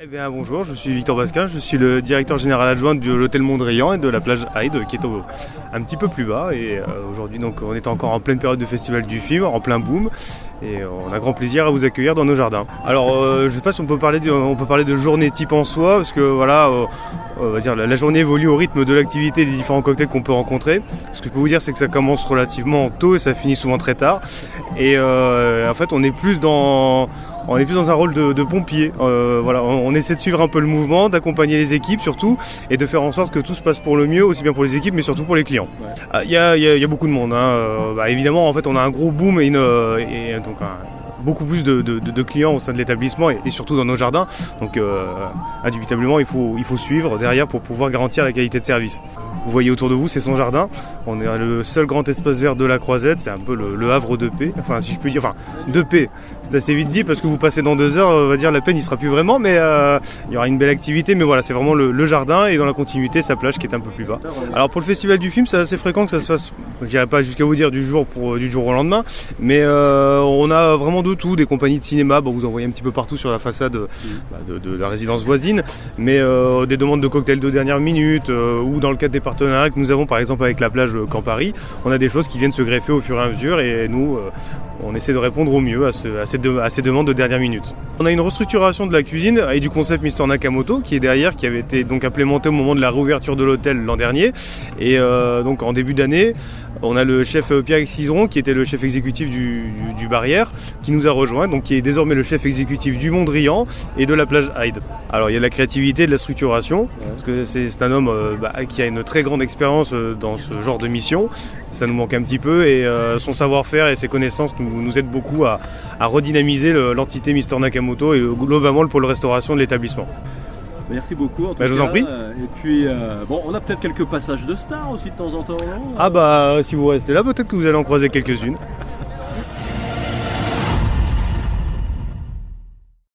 Eh bien, bonjour, je suis Victor Basquin, je suis le directeur général adjoint de l'hôtel Mondrian et de la plage Hyde qui est un petit peu plus bas. Et aujourd'hui, donc, on est encore en pleine période de festival du film, en plein boom. Et on a grand plaisir à vous accueillir dans nos jardins. Alors, je ne sais pas si on peut parler de journée type en soi, parce que voilà, on va dire la journée évolue au rythme de l'activité des différents cocktails qu'on peut rencontrer. Ce que je peux vous dire, c'est que ça commence relativement tôt et ça finit souvent très tard. Et en fait, on est plus dans un rôle de pompier. Voilà, on essaie de suivre un peu le mouvement, d'accompagner les équipes surtout, et de faire en sorte que tout se passe pour le mieux, aussi bien pour les équipes, mais surtout pour les clients. Il y a beaucoup de monde. Évidemment, en fait, on a un gros boom et donc beaucoup plus de clients au sein de l'établissement et surtout dans nos jardins. Donc, indubitablement, il faut suivre derrière pour pouvoir garantir la qualité de service. Vous voyez autour de vous, c'est son jardin. On est le seul grand espace vert de la Croisette. C'est un peu le havre de paix. Enfin, si je puis dire, de paix. C'est assez vite dit parce que vous passez dans 2 heures, on va dire la paix n'y sera plus vraiment, mais il y aura une belle activité. Mais voilà, c'est vraiment le jardin et dans la continuité, sa plage qui est un peu plus bas. Alors pour le festival du film, c'est assez fréquent que ça se fasse, je dirais pas jusqu'à vous dire du jour au lendemain, mais on a vraiment de tout, des compagnies de cinéma. Vous en voyez un petit peu partout sur la façade de la résidence voisine, mais des demandes de cocktails de dernière minute ou dans le cadre des partenariats que nous avons par exemple avec la plage Camp Paris, on a des choses qui viennent se greffer au fur et à mesure et nous on essaie de répondre au mieux à ces demandes de dernière minute. On a une restructuration de la cuisine et du concept Mister Nakamoto qui est derrière, qui avait été donc implémenté au moment de la réouverture de l'hôtel l'an dernier et donc en début d'année on a le chef Pierre Cizeron qui était le chef exécutif du Barrière qui nous a rejoint, donc qui est désormais le chef exécutif du Mondrian et de la plage Hyde. Alors il y a de la créativité, de la structuration, parce que c'est un homme qui a une très grande expérience dans ce genre de mission. Ça nous manque un petit peu et son savoir-faire et ses connaissances nous aident beaucoup à redynamiser l'entité Mister Nakamoto et globalement le pôle restauration de l'établissement. Merci beaucoup en tout cas. Je vous en prie. Et puis, on a peut-être quelques passages de stars aussi de temps en temps. Si vous restez là, peut-être que vous allez en croiser quelques-unes.